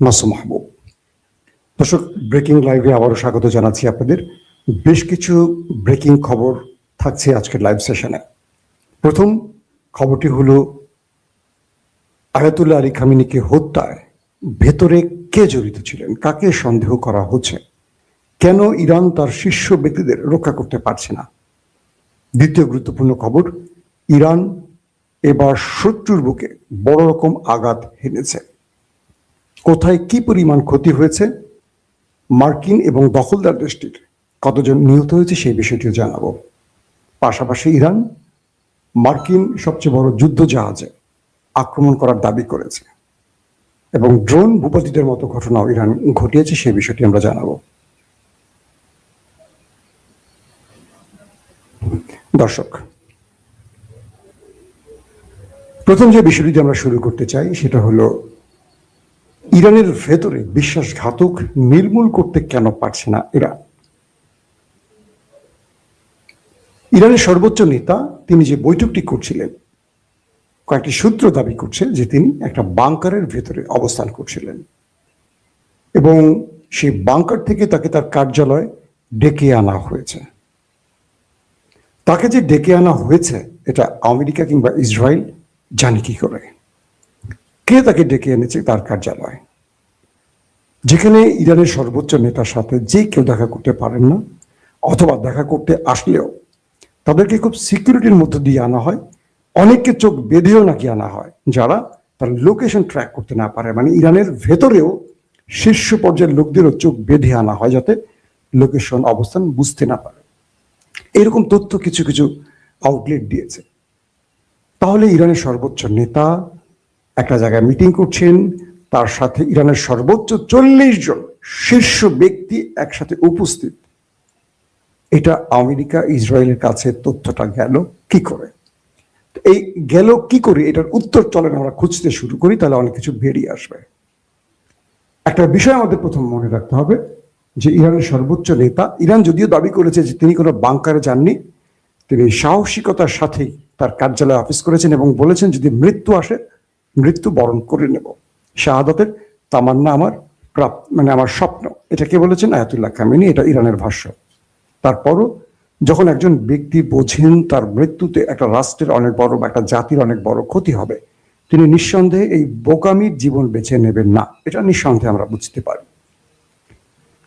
মাসুম মাহবুব। দর্শক, ব্রেকিং লাইভে আবারও স্বাগত জানাচ্ছি আপনাদের। বেশ কিছু ব্রেকিং খবর থাকছে আজকের লাইভ সেশনে। প্রথম খবরটি হলো আয়াতুল্লাহ আলী খামেনিকে হত্যায় ভেতরে কে জড়িত ছিলেন, কাকে সন্দেহ করা হচ্ছে, কেন ইরান তার শীর্ষ ব্যক্তিদের রক্ষা করতে পারছে না। দ্বিতীয় গুরুত্বপূর্ণ খবর, ইরান এবার শত্রুর বুকে বড় রকম আঘাত হেনেছে। কোথায় কি পরিমাণ ক্ষতি হয়েছে, মার্কিন এবং দখলদার দেশটির কতজন নিহত হয়েছে সেই বিষয়টিও জানাবো। পাশাপাশি ইরান মার্কিন সবচেয়ে বড় যুদ্ধ জাহাজে আক্রমণ করার দাবি করেছে এবং ড্রোন ভূপাতিতের মতো ঘটনাও ইরান ঘটিয়েছে, সেই বিষয়টি আমরা জানাবো। দর্শক, প্রথম যে বিষয়টি আমরা শুরু করতে চাই সেটা হলো ইরানের ভেতরে বিশ্বাসঘাতক নির্মূল করতে কেন পারছে না ইরান। ইরানের সর্বোচ্চ নেতা তিনি যে বৈঠকটি করছিলেন, কয়েকটি সূত্র দাবি করছে যে তিনি একটা বাংকারের ভেতরে অবস্থান করছিলেন এবং সেই বাংকার থেকে তাকে তার কার্যালয়ে ডেকে আনা হয়েছে। তাকে যে ডেকে আনা হয়েছে এটা আমেরিকা কিংবা ইসরায়েল জানে কি করে? কে তাকে ডেকে এনেছে তার কার্যালয়, যেখানে ইরানের সর্বোচ্চ নেতার সাথে যে কেউ দেখা করতে পারেন না, অথবা দেখা করতে আসলেও তাদেরকে খুব সিকিউরিটির মধ্য দিয়ে আনা হয়। অনেককে চোখ বেঁধেও নাকি আনা হয়, যারা তার লোকেশন ট্র্যাক করতে না পারে। মানে ইরানের ভেতরেও শীর্ষ পর্যায়ের লোকদেরও চোখ বেঁধে আনা হয় যাতে লোকেশন অবস্থান বুঝতে না পারে। এরকম তথ্য কিছু কিছু আউটলেট দিয়েছে। তাহলে ইরানের সর্বোচ্চ নেতা একটা জায়গায় মিটিং করছেন, তার সাথে ইরানের সর্বোচ্চ 40 জন শীর্ষ ব্যক্তি একসাথে উপস্থিত। এটা আমেরিকা ইসরায়েলের কাছে তথ্যটা গেল কি করে? এই গেল কি করে, এটার উত্তর চলেন আমরা খুঁজতে শুরু করি, তাহলে অনেক কিছু বেরিয়ে আসবে। একটা বিষয় আমাদের প্রথম মনে রাখতে হবে যে ইরানের সর্বোচ্চ নেতা, ইরান যদিও দাবি করেছে যে তিনি কোনো বাংকারে যাননি, তিনি সাহসিকতার সাথেই তার কার্যালয়ে অফিস করেছেন এবং বলেছেন যদি মৃত্যু আসে মৃত্যু বরণ করে নেব, শাহাদাতের তামান্না আমার আমার স্বপ্ন। এটা কে বলেছেন? Ayatollah Khamenei. এটা ইরানের ভাষ্য। তারপরও যখন একজন ব্যক্তি বোঝেন তার মৃত্যুতে একটা রাষ্ট্রের অনেক বড় বা একটা জাতির অনেক বড় ক্ষতি হবে, তিনি নিঃসন্দেহে এই বোকামির জীবন বেছে নেবেন না। এটা নিঃসন্দেহে আমরা বুঝতে পারি।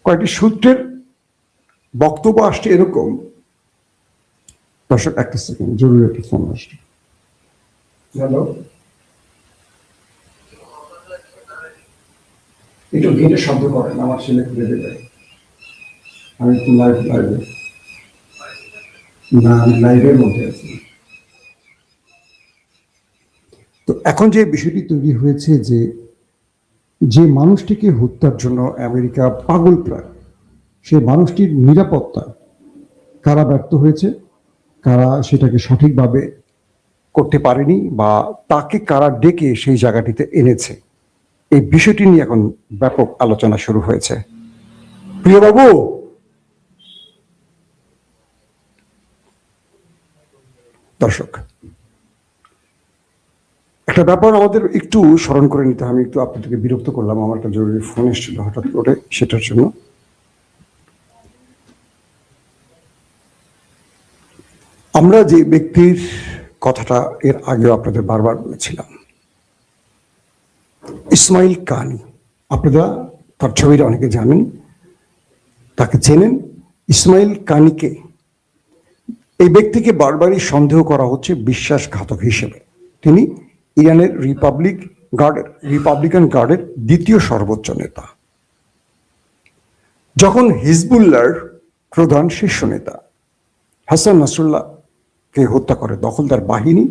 কয়েকটি সূত্রের বক্তব্য আসছে এরকম। দর্শক, একটা সেকেন্ড, জরুরি একটা ফোন আসছে। হ্যালো, একটু গেটে শব্দ করেন, আমার ছেলে খুলে দেবে। আমি একটু লাইভে না, আমি লাইভের মধ্যে আছি। তো এখন যে বিষয়টি তৈরি হয়েছে যে মানুষটিকে হত্যার জন্য আমেরিকা পাগল প্রায়, সে মানুষটির নিরাপত্তা কারা ব্যর্থ হয়েছে, কারা সেটাকে সঠিকভাবে করতে পারেনি, বা তাকে কারা ডেকে সেই জায়গাটিতে এনেছে, এই বিষয়টি নিয়ে এখন ব্যাপক আলোচনা শুরু হয়েছে। প্রিয় বাবু, দর্শক, একটা ব্যাপার আমাদের একটু স্মরণ করে নিতে। আমি একটু আপনাদেরকে বিরক্ত করলাম, আমার একটা জরুরি ফোন এসেছিল হঠাৎ করে, সেটার জন্য। আমরা যে ব্যক্তির কথাটা এর আগেও আপনাদের বারবার বলেছিলাম, ইসমাইল কানি, আপনারা তার ছবিটা অনেকে জানেন, তাকে চেনেন। ইসমাইল কানিকে, এই ব্যক্তিকে বারবারই সন্দেহ করা হচ্ছে বিশ্বাসঘাতক হিসেবে। তিনি ইরানের রিপাবলিকান গার্ডের দ্বিতীয় সর্বোচ্চ নেতা। যখন হিজবুল্লাহর প্রধান শীর্ষ নেতা হাসান নাসরুল্লাহকে হত্যা করে দখলদার বাহিনী,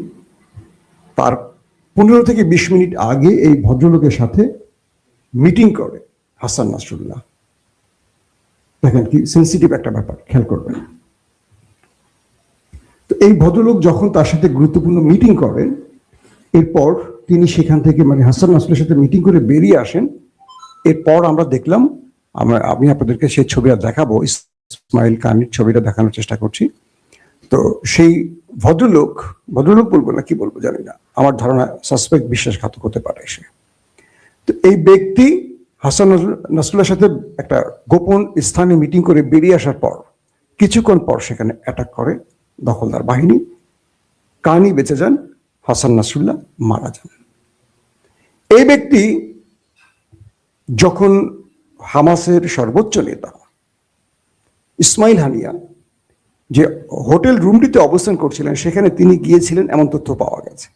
তার 15 থেকে 20 মিনিট আগে এই ভদ্রলোকের সাথে মিটিং করে হাসান নাসরুল্লাহ। দেখেন কি সেন্সিটিভ একটা ব্যাপার, খেয়াল করবেন। তো এই ভদ্রলোক যখন তার সাথে গুরুত্বপূর্ণ মিটিং করেন, এরপর তিনি সেখান থেকে হাসান নাসরুল্লাহর সাথে মিটিং করে বেরিয়ে আসেন। এরপর আমরা দেখলাম, আমি আপনাদেরকে সেই ছবিটা দেখাবো, ইসমাইল কানির ছবিটা দেখানোর চেষ্টা করছি। তো সেই ভদ্রলোক বলবো না কি বলবো জানি না, আমার ধারণা সাসপেক্ট, বিশ্বাসঘাতক হতে পারে সে। তো এই ব্যক্তি হাসান নাসরুল্লাহর সাথে একটা গোপন স্থানে মিটিং করে বেরিয়ে আসার পর কিছুক্ষণ পর সেখানে অ্যাটাক করে দখলদার বাহিনী। কানি বেঁচে যান, হাসান নাসরুল্লাহ মারা যান। এই ব্যক্তি যখন হামাসের সর্বোচ্চ নেতা ইসমাইল হানিয়া যে হোটেল রুমটিতে অবস্থান করছিলেন সেখানে তিনি গিয়েছিলেন এমন তথ্য পাওয়া গেছে।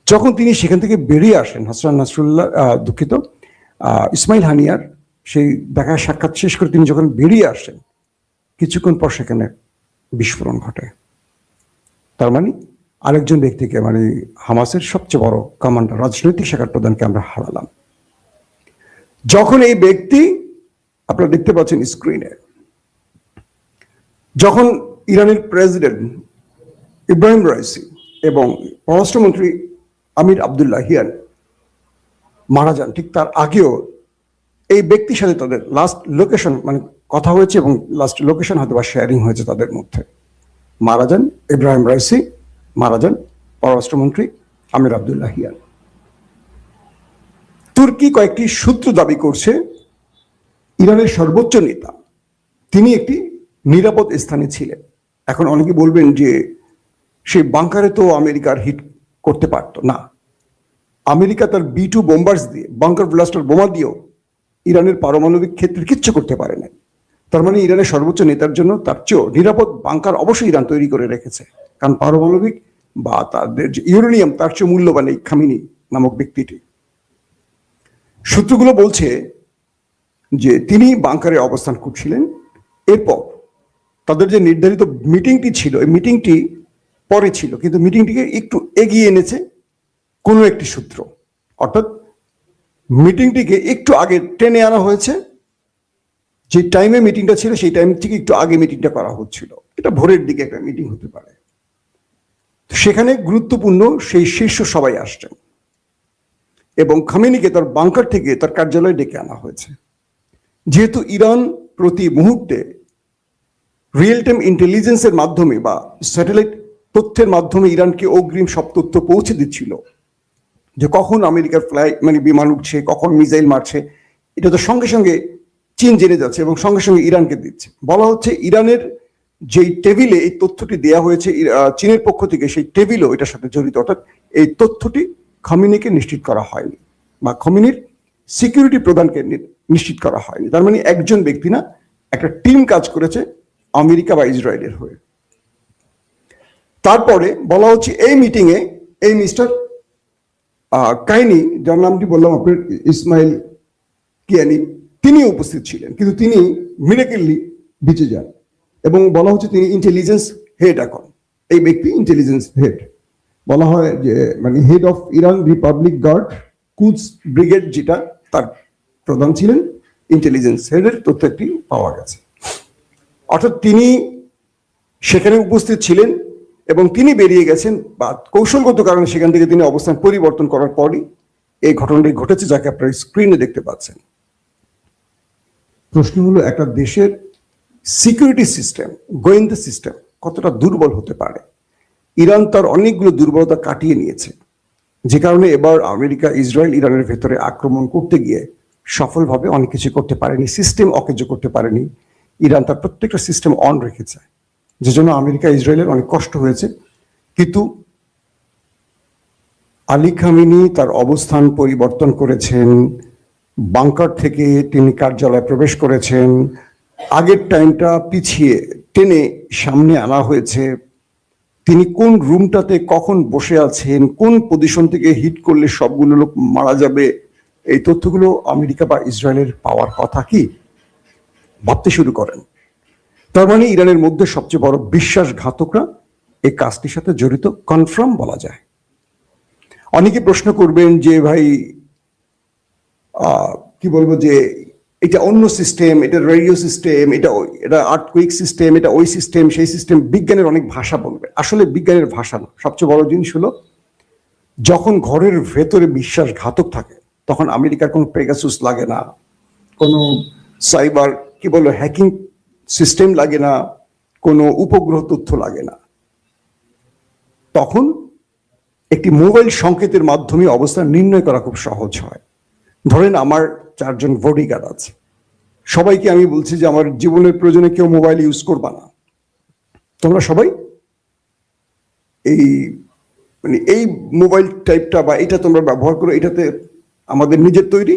যখন তিনি সেখান থেকে বেরিয়ে আসেন, হাসান নাসরুল্লাহ ইসমাইল হানিয়ার সেই দেখা সাক্ষাৎ শেষ করে তিনি যখন বেরিয়ে আসেন কিছুক্ষণ পর সেখানে বিস্ফোরণ ঘটে। তার মানে আরেকজন ব্যক্তিকে, মানে হামাসের সবচেয়ে বড় কমান্ডার, রাজনৈতিক শাখার প্রধানকে আমরা হারালাম। যখন এই ব্যক্তি, আপনারা দেখতে পাচ্ছেন স্ক্রিনে, যখন ইরানের প্রেসিডেন্ট ইব্রাহিম রাইসি এবং পররাষ্ট্রমন্ত্রী আমির আবদুল্লাহিয়ান মারা যান, ঠিক তার আগেও এই ব্যক্তির সাথে তাদের লাস্ট লোকেশন, মানে কথা হয়েছে এবং লাস্ট লোকেশন হয়তো বা শেয়ারিং হয়েছে তাদের মধ্যে। মারা যান ইব্রাহিম রাইসি, মারা যান পররাষ্ট্রমন্ত্রী আমির আবদুল্লাহিয়ান। তুর্কি কয়েকটি সূত্র দাবি করছে ইরানের সর্বোচ্চ নেতা তিনি একটি নিরাপদ স্থানে ছিলেন। এখন অনেকে বলবেন যে সেই বাংকারে তো আমেরিকার হিট করতে পারতো না। আমেরিকা তার B-2 বোম্বার্স দিয়ে, বাংকার ব্লাস্টার বোমা দিয়েও ইরানের পারমাণবিক ক্ষেত্রে কিচ্ছু করতে পারে না। তার মানে ইরানের সর্বোচ্চ নেতার জন্য তার চেয়েও নিরাপদ বাংকার অবশ্যই ইরান তৈরি করে রেখেছে, কারণ পারমাণবিক বা তাদের যে ইউরেনিয়াম তার চেয়ে মূল্যবান এই খামিনি নামক ব্যক্তিটি। সূত্রগুলো বলছে যে তিনি বাংকারে অবস্থান করছিলেন। এরপর তাদের যে নির্ধারিত মিটিংটি ছিল, এই মিটিংটি পরে ছিল, কিন্তু মিটিংটিকে একটু এগিয়ে এনেছে কোনো একটি সূত্র, অর্থাৎ মিটিংটিকে একটু আগে টেনে আনা হয়েছে। যে টাইমে মিটিংটা ছিল সেই টাইম থেকে একটু আগে মিটিংটা করা হচ্ছিল। এটা ভোরের দিকে একটা মিটিং হতে পারে। সেখানে গুরুত্বপূর্ণ সেই শীর্ষ সবাই আসছেন এবং খামেনিকে তার বাংকার থেকে তার কার্যালয়ে ডেকে আনা হয়েছে। যেহেতু ইরান প্রতি মুহূর্তে রিয়েল টাইম ইন্টেলিজেন্সের মাধ্যমে বা স্যাটেলাইট তথ্যের মাধ্যমে ইরানকে অগ্রিম সব তথ্য পৌঁছে দিচ্ছিল যে কখন আমেরিকার মানে বিমান উঠছে, কখন মিসাইল মারছে, এটা তো সঙ্গে সঙ্গে চীন জেনে যাচ্ছে এবং সঙ্গে সঙ্গে ইরানকে দিচ্ছে। বলা হচ্ছে ইরানের যেই টেবিলে এই তথ্যটি দেওয়া হয়েছে চীনের পক্ষ থেকে, সেই টেবিলও এটার সাথে জড়িত। অর্থাৎ এই তথ্যটি খামেনিকে নিশ্চিত করা হয়নি বা খামেনির সিকিউরিটি প্রদানকে নিশ্চিত করা হয়নি। তার মানে একজন ব্যক্তি না, একটা টিম কাজ করেছে আমেরিকা বা ইসরায়েলের হয়ে। তারপরে বলা হচ্ছে এই মিটিংয়ে এই মিস্টার কাইনি, যার নামটি বললাম আপনার ইসমাইল কিয়ানি, তিনি উপস্থিত ছিলেন, কিন্তু তিনি মিরাকেলি বেঁচে যান এবং বলা হচ্ছে তিনি ইন্টেলিজেন্স হেড। এখন এই ব্যক্তি ইন্টেলিজেন্স হেড, বলা হয় যে মানে head of Iran Republic Guard Quds Brigade, যেটা তার প্রধান ছিলেন, ইন্টেলিজেন্স হেডের তথ্য একটি পাওয়া গেছে। অর্থাৎ তিনি সেখানে উপস্থিত ছিলেন এবং তিনি বেরিয়ে গেছেন বা কৌশলগত কারণে সেখান থেকে তিনি অবস্থান পরিবর্তন করার পরই এই ঘটনাটি ঘটেছে, যাকে আপনারা স্ক্রিনে দেখতে পাচ্ছেন। প্রশ্ন হলো, একটা দেশের সিকিউরিটি সিস্টেম, গোয়েন্দা সিস্টেম কতটা দুর্বল হতে পারে? ইরান তার অনেকগুলো দুর্বলতা কাটিয়ে নিয়েছে, যে কারণে এবার আমেরিকা ইসরায়েল ইরানের ভেতরে আক্রমণ করতে গিয়ে সফলভাবে অনেক কিছু করতে পারেনি, সিস্টেম অকেজ করতে পারেনি। ইরান তার প্রত্যেকটা সিস্টেম অন রেখেছে, যে জন্য আমেরিকা ইসরায়েলের অনেক কষ্ট হয়েছে। কিন্তু আলী খামেনি তার অবস্থান পরিবর্তন করেছেন, বাংকার থেকে তিনি কার্যালয়ে প্রবেশ করেছেন, আগের টাইমটা পিছিয়ে টেনে সামনে আনা হয়েছে। তিনি কোন রুমটাতে কখন বসে আছেন, কোন পজিশন থেকে হিট করলে সবগুলো লোক মারা যাবে, এই তথ্যগুলো আমেরিকা বা ইসরায়েলের পাওয়ার কথা কি ভাবতে শুরু করেন। তার মানে ইরানের মধ্যে সবচেয়ে বড় বিশ্বাসঘাতকরা এই কাজটির সাথে জড়িত, কনফার্ম বলা যায়। অনেকে প্রশ্ন করবেন যে ভাই কি বলবো, যে এটা অন্য সিস্টেম, এটা রেডিও সিস্টেম, এটা আর্থকুইক সিস্টেম, এটা ওই সিস্টেম সেই সিস্টেম। বিজ্ঞানের অনেক ভাষা বলবে, আসলে বিজ্ঞানের ভাষা না। সবচেয়ে বড় জিনিস হলো, যখন ঘরের ভেতরে বিশ্বাসঘাতক থাকে তখন আমেরিকার কোনো পেগাসুস লাগে না, কোনো সাইবার কি বলবো হ্যাকিং সিস্টেম লাগে না, কোনো উপগ্রহ তথ্য লাগে না। তখন একটি মোবাইল সংকেতের মাধ্যমে অবস্থান নির্ণয় করা খুব সহজ হয়। ধরেন আমার 4 জন বডিগার্ড আছে, সবাইকে আমি বলছি যে আমার জীবনের প্রয়োজনে কেউ মোবাইল ইউজ করবা না, তোমরা সবাই এই মানে এই মোবাইল টাইপটা বা এটা তোমরা ব্যবহার করো, এটাতে আমাদের নিজের তৈরি।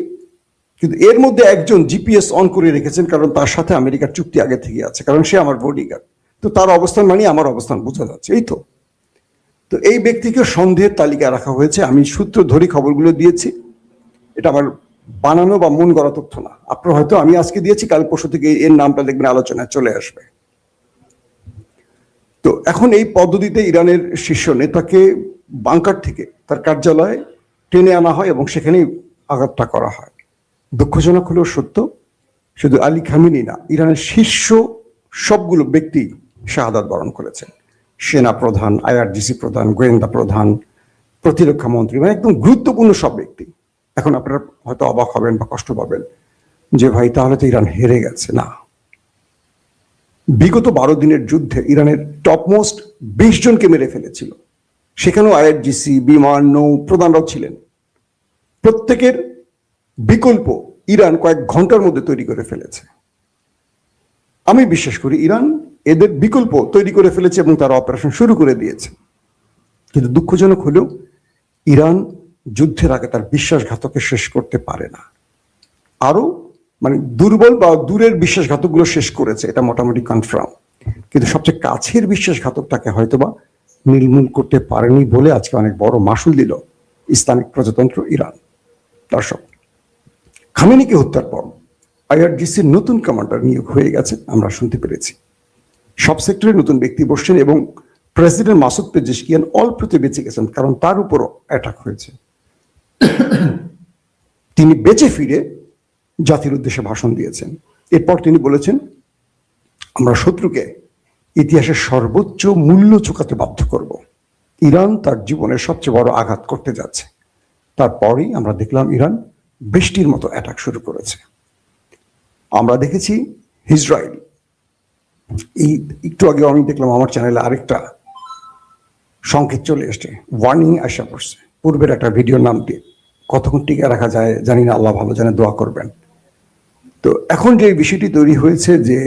কিন্তু এর মধ্যে একজন জিপিএস অন করে রেখেছেন, কারণ তার সাথে আমেরিকার চুক্তি আগে থেকে আছে, কারণ সে আমার বডিগার্ড। তো তার অবস্থান মানে আমার অবস্থান বোঝা যাচ্ছে, এই তো। তো এই ব্যক্তিকে সন্দেহের তালিকায় রাখা হয়েছে। আমি সূত্র ধরে খবরগুলো দিয়েছি, এটা আমার বানানো বা মন গড়া তথ্য না। আপনার হয়তো আমি আজকে দিয়েছি, কাল পরশু থেকে এর নামটা দেখবেন আলোচনায় চলে আসবে। তো এখন এই পদ্ধতিতে ইরানের শীর্ষ নেতাকে বাংকার থেকে তার কার্যালয়ে টেনে আনা হয় এবং সেখানেই আঘাতটা করা হয়। দুঃখজনক হলেও সত্য, শুধু আলী খামেনি না, ইরানের শীর্ষ সবগুলো ব্যক্তি শাহাদাত বরণ করেছেন। সেনা প্রধান, আইআরজিসি প্রধান, গোয়েন্দা প্রধান, প্রতিরক্ষা মন্ত্রী, মানে একদম গুরুত্বপূর্ণ সব ব্যক্তি। এখন আপনারা হয়তো অবাক হবেন বা কষ্ট পাবেন যে ভাই তাহলে তো ইরান হেরে গেছে। না, বিগত 12 দিনের যুদ্ধে ইরানের টপমোস্ট 20 জনকে মেরে ফেলেছিল। সেখানেও আইআরজিসি, বিমান, নৌ প্রধানরাও ছিলেন। প্রত্যেকের বিকল্প ইরান কয়েক ঘন্টার মধ্যে তৈরি করে ফেলেছে। আমি বিশ্বাস করি ইরান এদের বিকল্প তৈরি করে ফেলেছে এবং তারা অপারেশন শুরু করে দিয়েছে। কিন্তু দুঃখজনক হলেও ইরান যুদ্ধের আগে তার বিশ্বাসঘাতককে শেষ করতে পারে না। আরো মানে দুর্বল বা দূরের বিশ্বাসঘাতকগুলো শেষ করেছে, এটা মোটামুটি কনফার্ম। কিন্তু সবচেয়ে কাছের বিশ্বাসঘাতকটাকে হয়তোবা নির্মূল করতে পারেনি বলে আজকে অনেক বড় মাসুল দিল ইসলামিক প্রজাতন্ত্র ইরান। দর্শক, খামেনিকে হত্যার পর আইআরজিসির নতুন কমান্ডার নিয়োগ হয়ে গেছে, আমরা শুনতে পেরেছি। সব সেক্টরে নতুন ব্যক্তি বসছেন এবং প্রেসিডেন্ট মাসুদ পেজেশকিয়ান অল্পতে বেঁচে গেছেন, কারণ তার উপরও অ্যাটাক হয়েছে। তিনি বেঁচে ফিরে জাতির উদ্দেশ্যে ভাষণ দিয়েছেন। এরপর তিনি বলেছেন, আমরা শত্রুকে ইতিহাসের সর্বোচ্চ মূল্য চুকাতে বাধ্য করব। ইরান তার জীবনের সবচেয়ে বড় আঘাত করতে যাচ্ছে। তারপরেই আমরা দেখলাম ইরান বৃষ্টির মতো অ্যাটাক শুরু করেছে। আমরা দেখেছি ইসরায়েল, এই একটু আগে আমি দেখলাম আমার চ্যানেলে আরেকটা সংকেত চলে এসছে, ওয়ার্নিং আসা পড়ছে পূর্বের একটা ভিডিওর নাম দিয়ে। কতক্ষণ টিকে রাখা যায় জানি না, আল্লাহ ভালো জানে, দোয়া করবেন। তো এখন যে বিষয়টি তৈরি হয়েছে যে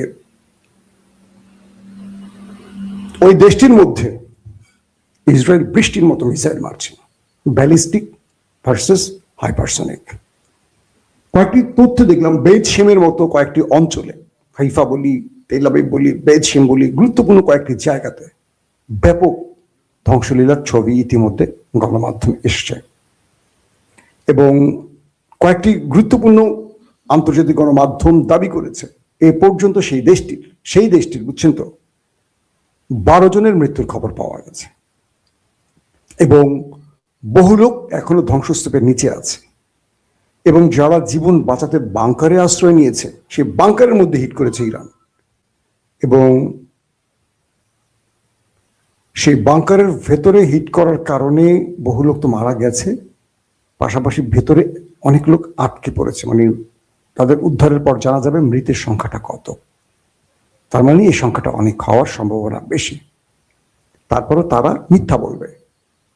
ওই দেশটির মধ্যে ইসরায়েল বৃষ্টির মতো মিসাইল মারছে, ব্যালিস্টিক ভার্সেস হাইপারসনিক। কয়েকটি তথ্য দেখলাম, বেদ শিমের মতো কয়েকটি অঞ্চলে, হাইফা বলি, তেল আবিব বলি, বেদ শিম বলি, গুরুত্বপূর্ণ কয়েকটি জায়গাতে ব্যাপক ধ্বংসলীলার ছবি ইতিমধ্যে গণমাধ্যমে এসছে। এবং কয়েকটি গুরুত্বপূর্ণ আন্তর্জাতিক গণমাধ্যম দাবি করেছে এ পর্যন্ত সেই দেশটির বুঝছেন তো 12 জনের মৃত্যুর খবর পাওয়া গেছে এবং বহু লোক এখনো ধ্বংসস্তূপের নিচে আছে। এবং যারা জীবন বাঁচাতে বাংকারে আশ্রয় নিয়েছে, সেই বাংকারের মধ্যে হিট করেছে ইরান এবং সেই বাংকারের ভেতরে হিট করার কারণে বহু লোক তো মারা গেছে, পাশাপাশি ভেতরে অনেক লোক আটকে পড়েছে। মানে তাদের উদ্ধারের পর জানা যাবে মৃতের সংখ্যাটা কত। তার মানে এই সংখ্যাটা অনেক হওয়ার সম্ভাবনা বেশি। তারপরও তারা মিথ্যা বলবে,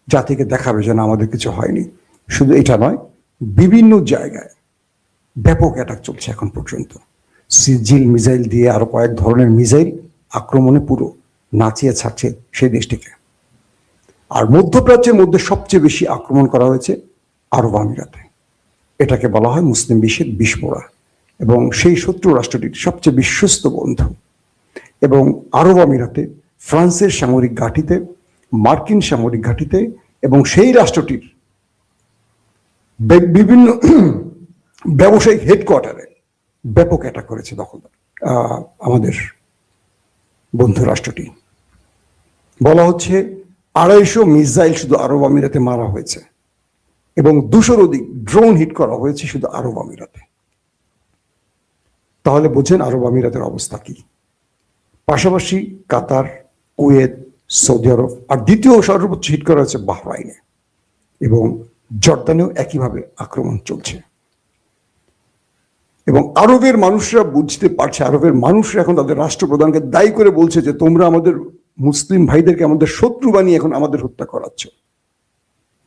জাতিকে দেখাবে যেন আমাদের কিছু হয়নি। শুধু এটা নয়, বিভিন্ন জায়গায় ব্যাপক অ্যাটাক চলছে এখন পর্যন্ত। সিজিল মিসাইল দিয়ে আরো কয়েক ধরনের মিসাইল আক্রমণে পুরো নাচিয়ে ছাড়ছে সেই দেশটিকে। আর মধ্যপ্রাচ্যের মধ্যে সবচেয়ে বেশি আক্রমণ করা হয়েছে আরব আমিরাতে। এটাকে বলা হয় মুসলিম বিশ্বের বিস্ফোরা এবং সেই শত্রু রাষ্ট্রটির সবচেয়ে বিশ্বস্ত বন্ধু। এবং আরব আমিরাতে ফ্রান্সের সামরিক ঘাঁটিতে, মার্কিন সামরিক ঘাঁটিতে এবং সেই রাষ্ট্রটির বিভিন্ন ব্যবসায়িক হেডকোয়ার্টারে ব্যাপক অ্যাটাক করেছে আমাদের বন্ধু রাষ্ট্রটি। বলা হচ্ছে 250 মিসাইল শুধু আরব আমিরাতে মারা হয়েছে এবং 200-র অধিক ড্রোন হিট করা হয়েছে শুধু আরব আমিরাতে। তাহলে বোঝেন আরব আমিরাতের অবস্থা কি। পাশাপাশি কাতার, কুয়েত, সৌদি আরব, আর দ্বিতীয় সর্বোচ্চ হিট করা হয়েছে বাহরাইনে এবং জর্দানেও একইভাবে আক্রমণ চলছে। এবং আরবের মানুষরা বুঝতে পারছে, আরবের মানুষরা এখন তাদের রাষ্ট্রপ্রধানকে দায়ী করে বলছে যে তোমরা আমাদের মুসলিম ভাইদেরকে আমাদের শত্রু বানিয়ে এখন আমাদের হত্যা করাচ্ছ।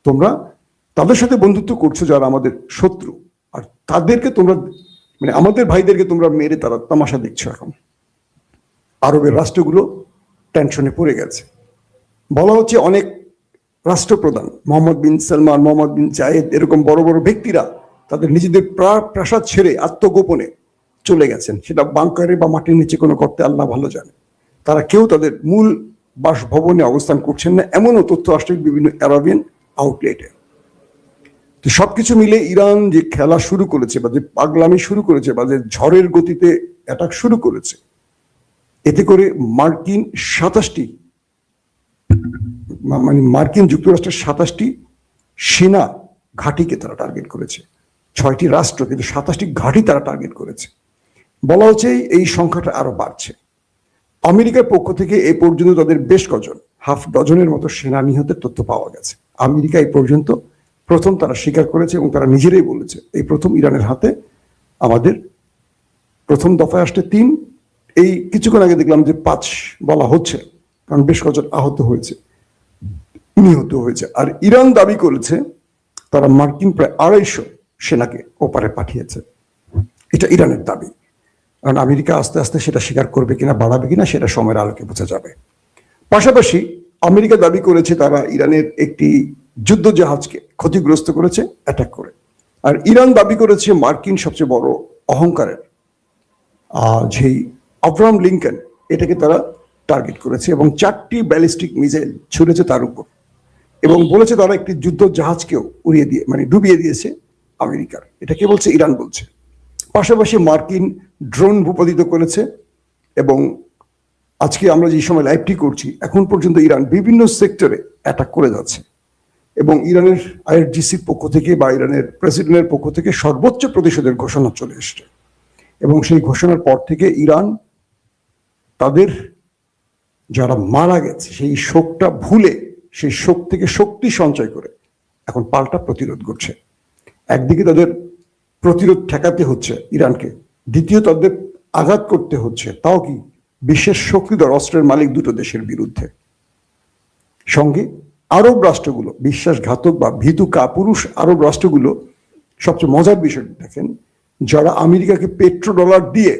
তোমরা তাদের সাথে বন্ধুত্ব করছো যারা আমাদের শত্রু, আর তাদেরকে তোমরা মানে আমাদের ভাইদেরকে তোমরা মেরে তারা তামাশা দেখছো। এখন আরবের রাষ্ট্রগুলো টেনশনে পড়ে গেছে। বলা হচ্ছে অনেক রাষ্ট্রপ্রধান মোহাম্মদ বিন সালমান, মোহাম্মদ বিন জায়েদ, এরকম বড় বড় ব্যক্তিরা তাদের নিজেদের প্রাসাদ ছেড়ে আত্মগোপনে চলে গেছেন, সেটা বাংকারে বা মাটির নিচে কোনো করতে আল্লাহ ভালো জানে। তারা কেউ তাদের মূল বাসভবনে অবস্থান করছেন না, এমনও তথ্য আসছে বিভিন্ন আরবিয়ান আউটলেটে। তো সবকিছু মিলে ইরান যে খেলা শুরু করেছে বা যে পাগলামি শুরু করেছে বা যে ঝড়ের গতিতে অ্যাটাক শুরু করেছে, এতে করে মার্কিন 27টি মানে মার্কিন যুক্তরাষ্ট্রের 27টি সেনা ঘাঁটিকে তারা টার্গেট করেছে। 6টি রাষ্ট্র কিন্তু 27টি ঘাঁটি তারা টার্গেট করেছে। বলা হচ্ছে এই সংখ্যাটা আরো বাড়ছে। আমেরিকার পক্ষ থেকে এ পর্যন্ত তাদের বেশ কজন হাফ ডজনের মতো সেনা নিহতের তথ্য পাওয়া গেছে। আমেরিকা এই পর্যন্ত প্রথম তারা স্বীকার করেছে এবং তারা নিজেরাই বলেছে এই প্রথম ইরানের হাতে আমাদের প্রথম দফায় আসতে 3, এই কিছুক্ষণ আগে দেখলাম যে 5 বলা হচ্ছে, কারণ বেশ কজন আহত হয়েছে, নিহত হয়েছে। আর ইরান দাবি করেছে তারা মার্কিন প্রায় 250 সেনাকে ওপারে পাঠিয়েছে। এটা ইরানের দাবি, কারণ আমেরিকা আস্তে আস্তে সেটা স্বীকার করবে কিনা বাড়াবে কিনা সেটা সময়ের আলোকে বোঝা যাবে। পাশাপাশি আমেরিকা দাবি করেছে তারা ইরানের একটি যুদ্ধ জাহাজকে ক্ষতিগ্রস্ত করেছে অ্যাটাক করে। আর ইরান দাবি করেছে মার্কিন সবচেয়ে বড় অহংকারের যেই আব্রাহাম লিঙ্কন, এটাকে তারা টার্গেট করেছে এবং 4টি ব্যালিস্টিক মিসাইল ছুড়েছে তার উপর, এবং বলেছে তারা একটি যুদ্ধ জাহাজকেও উড়িয়ে দিয়ে মানে ডুবিয়ে দিয়েছে আমেরিকার। এটা কে বলছে? ইরান বলছে। পাশাপাশি মার্কিন ড্রোন ভূপাতিত করেছে এবং আজকে আমরা যে সময় লাইভটি করছি এখন পর্যন্ত ইরান বিভিন্ন সেক্টরে অ্যাটাক করে যাচ্ছে এবং ইরানের আইআরজিসির পক্ষ থেকে বা ইরানের প্রেসিডেন্টের পক্ষ থেকে সর্বোচ্চ প্রতিশোধের ঘোষণা চলে এসছে এবং সেই ঘোষণার পর থেকে ইরান তাদের যারা মারা গেছে সেই শোকটা ভুলে সেই শোক থেকে শক্তি সঞ্চয় করে এখন পাল্টা প্রতিরোধ করছে। একদিকে তাদের প্রতিরোধ ঠেকাতে হচ্ছে ইরানকে, দ্বিতীয় তাদের আঘাত করতে হচ্ছে, তাও কি বিশ্বের শক্তিধর অস্ত্রের মালিক 2টো দেশের বিরুদ্ধে। সঙ্গে আরব রাষ্ট্রগুলো, বিশ্বাসঘাতক বা ভীতু কাপুরুষ আরব রাষ্ট্রগুলো, সবচেয়ে মজার বিষয়টি দেখেন, যারা আমেরিকাকে পেট্রোডলার দিয়ে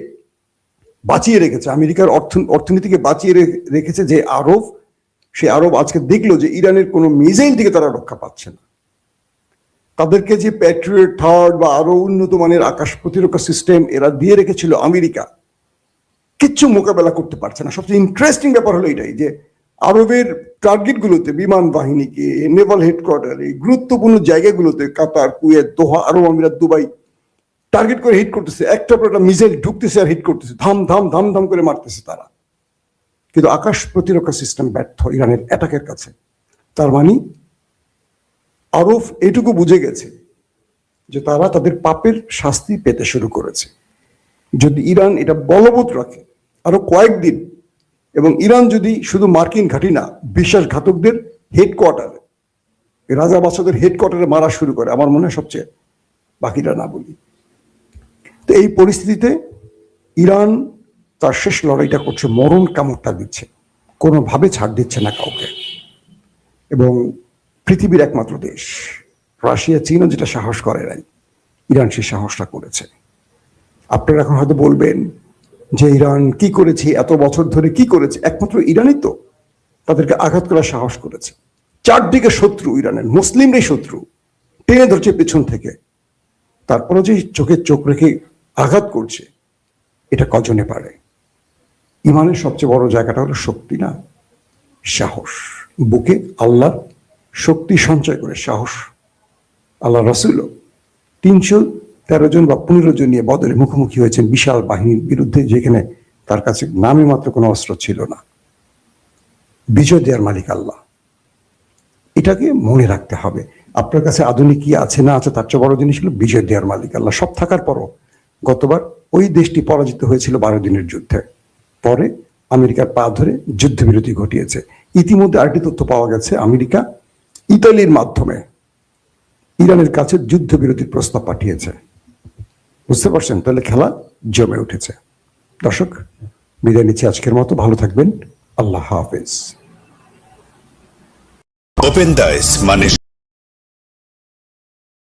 বাঁচিয়ে রেখেছে, আমেরিকার অর্থনীতিকে বাঁচিয়ে রেখেছে যে আরব, সে আরব আজকে দেখলো যে ইরানের কোনো মিসাইল থেকে তারা রক্ষা পাচ্ছে না। তাদেরকে যে প্যাট্রিয়ট থার্ড বা আরো উন্নত মানের আকাশ প্রতিরক্ষা সিস্টেম এরা দিয়ে রেখেছিল আমেরিকা, কিচ্ছু মোকাবেলা করতে পারছে না। সবচেয়ে ইন্টারেস্টিং ব্যাপার হলো এটাই যে আরবের টার্গেটগুলোতে, বিমান বাহিনীকে, নেভাল হেডকোয়ার্টারে, গুরুত্বপূর্ণ জায়গাগুলোতে, কাতার, কুয়েত, দোহা, আরব আমিরাত, দুবাই টার্গেট করে হিট করতেছে। একটা পর একটা মিসাইল ঢুকতেছে আর হিট করতেছে, ধাম ধাম ধাম ধাম করে মারতেছে তারা। কিন্তু আকাশ প্রতিরক্ষা সিস্টেম ব্যর্থ ইরানের অ্যাটাকের কাছে। তার মানে আরব এটুকু বুঝে গেছে যে তারা তাদের পাপের শাস্তি পেতে শুরু করেছে। যদি ইরান এটা বলবৎ রাখে আরো কয়েকদিন, এবং ইরান যদি শুধু মার্কিন ঘাঁটি না বিশ্বাসঘাতকদের হেডকোয়ার্টারে, রাজা বাদশাদের হেডকোয়ার্টারে মারা শুরু করে, আমার মনে হয় সবচেয়ে বাকিটা না বলি। তো এই পরিস্থিতিতে ইরান তার শেষ লড়াইটা করছে, মরণ কামড়টা দিচ্ছে, কোনোভাবে ছাড় দিচ্ছে না কাউকে। এবং পৃথিবীর একমাত্র দেশ রাশিয়া, চীনও যেটা সাহস করে নাই, ইরান সেই সাহসটা করেছে। আপনারা এখন হয়তো বলবেন যে ইরান কি করেছে এত বছর ধরে, কি করেছে? একমাত্র ইরানই তো তাদেরকে আঘাত করার সাহস করেছে। চারদিকে শত্রু, ইরানের মুসলিমরাই শত্রু, টেনে ধরছে পেছন থেকে, তারপরে যে চোখে চোখ রেখে আঘাত করছে, এটা কজনে পারে? ইমানের সবচেয়ে বড় জায়গাটা হলো শক্তি না, সাহস। বুকে আল্লাহর শক্তি সঞ্চয় করে সাহস। আল্লাহ রাসূলও 313 জন বা 15 জন নিয়ে বদরে মুখোমুখি হয়েছেন বিশাল বাহিনীর বিরুদ্ধে, যেখানে তার কাছে নামে মাত্র কোনো অস্ত্র ছিল না। বিজয় দেওয়ার মালিক আল্লাহ, এটাকে মনে রাখতে হবে। আপনার কাছে আধুনিক কি আছে না আছে তার চেয়ে বড় জিনিস হলো বিজয় দেওয়ার মালিক আল্লাহ। সব থাকার পরও গতবার ওই দেশটি পরাজিত হয়েছিল 12 দিনের যুদ্ধে, পরে আমেরিকার পা ধরে যুদ্ধবিরতি ঘটিয়েছে। ইতিমধ্যে আরেকটি তথ্য পাওয়া গেছে, আমেরিকা ইতালির মাধ্যমে ইরানের কাছে যুদ্ধবিরতির প্রস্তাব পাঠিয়েছে। বুঝতে পারছেন? তাহলে খেলা জমে উঠেছে। দর্শক, বিদায় নিচ্ছি আজকের মতো। ভালো থাকবেন। আল্লাহ হাফেজ। ওপেন দাইস মানে